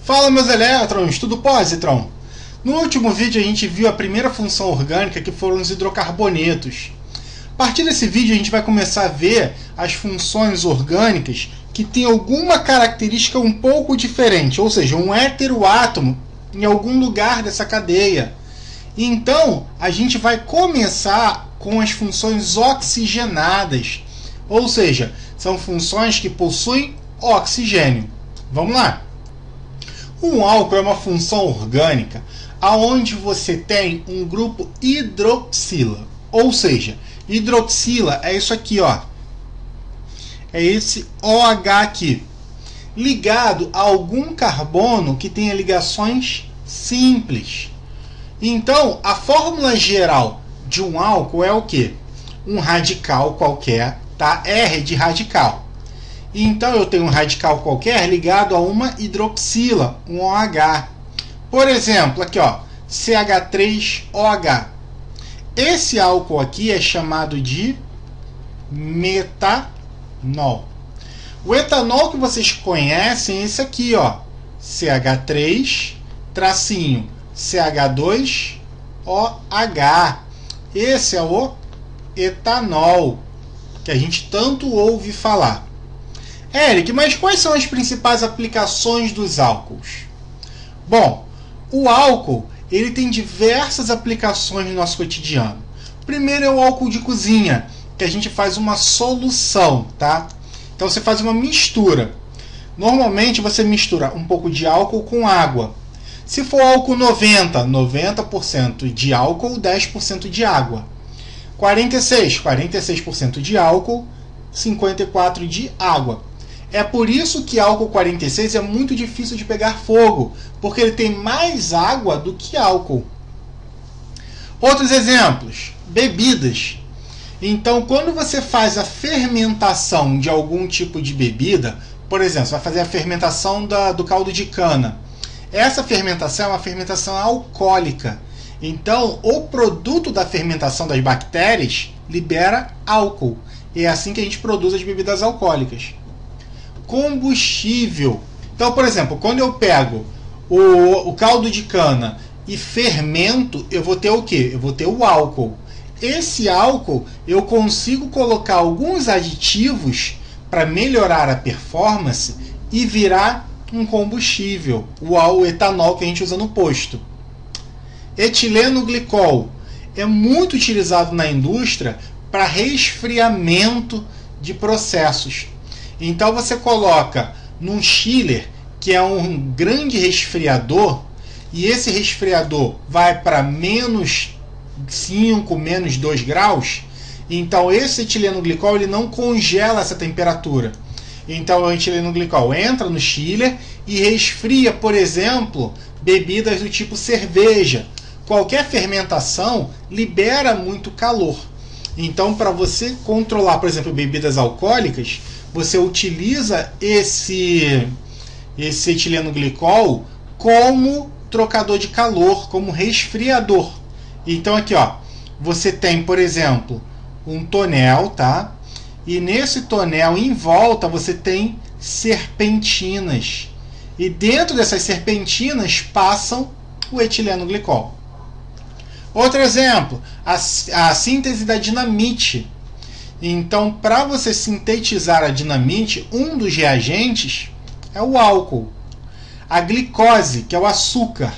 Fala, meus elétrons, tudo positron? No último vídeo a gente viu a primeira função orgânica, que foram os hidrocarbonetos. A partir desse vídeo a gente vai começar a ver as funções orgânicas que têm alguma característica um pouco diferente, ou seja, um heteroátomo em algum lugar dessa cadeia. Então a gente vai começar com as funções oxigenadas, ou seja, são funções que possuem oxigênio. Vamos lá! Um álcool é uma função orgânica aonde você tem um grupo hidroxila, ou seja, hidroxila é isso aqui, ó. É esse OH aqui, ligado a algum carbono que tenha ligações simples. Então, a fórmula geral de um álcool é o quê? Um radical qualquer, tá? R de radical. Então, eu tenho um radical qualquer ligado a uma hidroxila, um OH. Por exemplo, aqui, ó, CH3OH. Esse álcool aqui é chamado de metanol. O etanol que vocês conhecem é esse aqui, ó, CH3 tracinho CH2OH. Esse é o etanol que a gente tanto ouve falar. Eric, mas quais são as principais aplicações dos álcools? Bom, o álcool ele tem diversas aplicações no nosso cotidiano. Primeiro é o álcool de cozinha, que a gente faz uma solução, tá? Então você faz uma mistura. Normalmente você mistura um pouco de álcool com água. Se for álcool 90% de álcool, 10% de água. 46% de álcool, 54% de água. É por isso que álcool 46 é muito difícil de pegar fogo, porque ele tem mais água do que álcool. Outros exemplos, bebidas. Então, quando você faz a fermentação de algum tipo de bebida, por exemplo, você vai fazer a fermentação do caldo de cana. Essa fermentação é uma fermentação alcoólica. Então, o produto da fermentação das bactérias libera álcool. E é assim que a gente produz as bebidas alcoólicas. Combustível. Então, por exemplo, quando eu pego o caldo de cana e fermento, eu vou ter o quê? Eu vou ter o álcool. Esse álcool eu consigo colocar alguns aditivos para melhorar a performance e virar um combustível, o etanol que a gente usa no posto. Etileno glicol é muito utilizado na indústria para resfriamento de processos. Então você coloca num chiller, que é um grande resfriador, e esse resfriador vai para menos 5, menos 2 graus. Então esse etileno glicol ele não congela essa temperatura. Então o etileno glicol entra no chiller e resfria, por exemplo, bebidas do tipo cerveja. Qualquer fermentação libera muito calor. Então, para você controlar, por exemplo, bebidas alcoólicas, você utiliza esse etileno glicol como trocador de calor, como resfriador. Então aqui, ó, você tem, por exemplo, um tonel, tá? E nesse tonel em volta você tem serpentinas. E dentro dessas serpentinas passam o etileno glicol. Outro exemplo, a síntese da dinamite. Então, para você sintetizar a dinamite, um dos reagentes é o álcool. A glicose, que é o açúcar.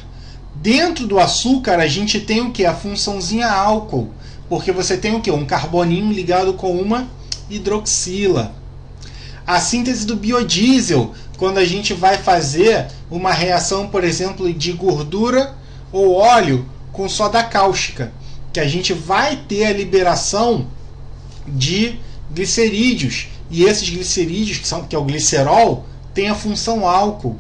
Dentro do açúcar, a gente tem o que? A funçãozinha álcool. Porque você tem o que? Um carboninho ligado com uma hidroxila. A síntese do biodiesel, quando a gente vai fazer uma reação, por exemplo, de gordura ou óleo com soda cáustica, que a gente vai ter a liberação de glicerídeos, e esses glicerídeos, que é o glicerol, tem a função álcool.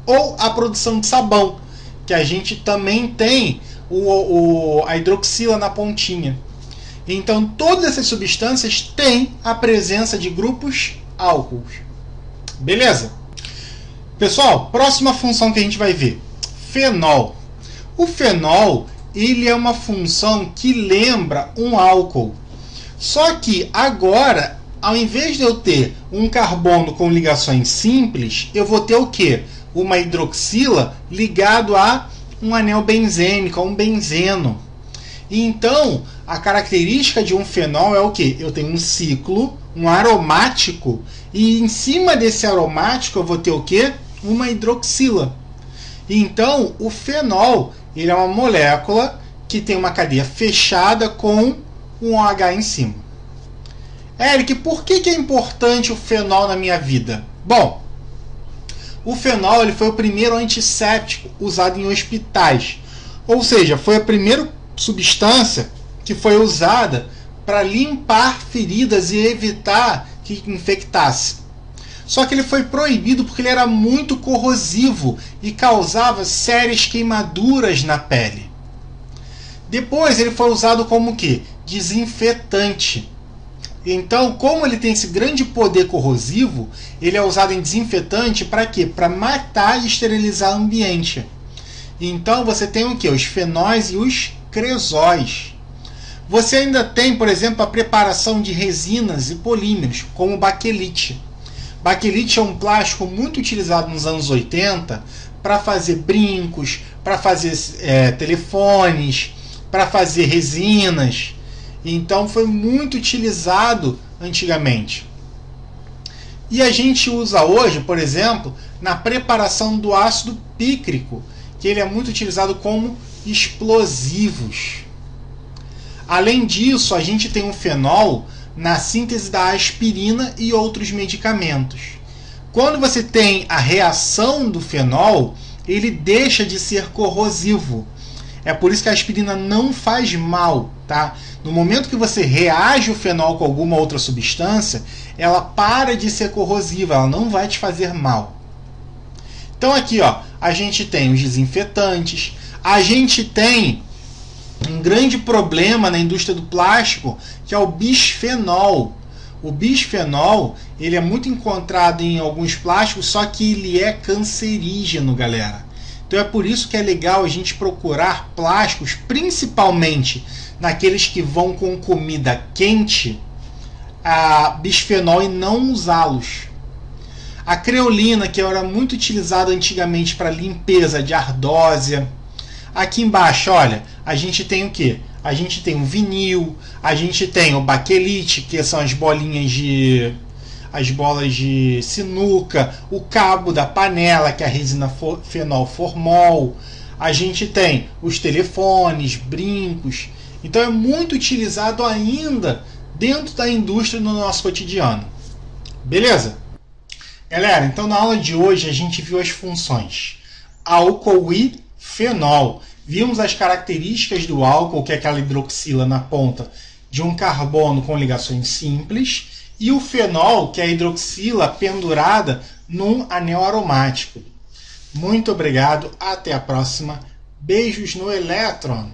Ou a produção de sabão, que a gente também tem a hidroxila na pontinha. Então todas essas substâncias têm a presença de grupos álcools. Beleza? Pessoal, próxima função que a gente vai ver, fenol. O fenol ele é uma função que lembra um álcool. Só que agora, ao invés de eu ter um carbono com ligações simples, eu vou ter o quê? uma hidroxila ligado a um anel benzênico, a um benzeno. E então, a característica de um fenol é o quê? Eu tenho um ciclo, um aromático, e em cima desse aromático eu vou ter o quê? Uma hidroxila. Então, o fenol, ele é uma molécula que tem uma cadeia fechada com um OH em cima. Eric, por que é importante o fenol na minha vida? Bom, o fenol ele foi o primeiro antisséptico usado em hospitais. Ou seja, foi a primeira substância que foi usada para limpar feridas e evitar que infectasse. Só que ele foi proibido porque ele era muito corrosivo e causava sérias queimaduras na pele. Depois ele foi usado como que? Desinfetante. Então, como ele tem esse grande poder corrosivo, ele é usado em desinfetante para quê? Para matar e esterilizar o ambiente. Então você tem o que? Os fenóis e os cresóis. Você ainda tem, por exemplo, a preparação de resinas e polímeros, como o baquelite. Baquelite é um plástico muito utilizado nos anos 80 para fazer brincos, para fazer telefones, para fazer resinas. Então foi muito utilizado antigamente. E a gente usa hoje, por exemplo, na preparação do ácido pícrico, que ele é muito utilizado como explosivos. Além disso, a gente tem o fenol na síntese da aspirina e outros medicamentos. Quando você tem a reação do fenol, ele deixa de ser corrosivo. É por isso que a aspirina não faz mal, tá? No momento que você reage o fenol com alguma outra substância, ela para de ser corrosiva, ela não vai te fazer mal. Então aqui, ó, a gente tem os desinfetantes, a gente tem um grande problema na indústria do plástico, que é o bisfenol. O bisfenol, ele é muito encontrado em alguns plásticos, só que ele é cancerígeno, galera. Então é por isso que é legal a gente procurar plásticos, principalmente naqueles que vão com comida quente, a bisfenol, e não usá-los. A creolina, que era muito utilizada antigamente para limpeza de ardósia. Aqui embaixo, olha, a gente tem o que? A gente tem o vinil, a gente tem o baquelite, que são as bolas de sinuca, o cabo da panela, que é a resina fenolformol. A gente tem os telefones, brincos. Então é muito utilizado ainda dentro da indústria no nosso cotidiano. Beleza? Galera, então na aula de hoje a gente viu as funções álcool e fenol. Vimos as características do álcool, que é aquela hidroxila na ponta de um carbono com ligações simples, e o fenol, que é a hidroxila pendurada num anel aromático. Muito obrigado, até a próxima. Beijos no elétron!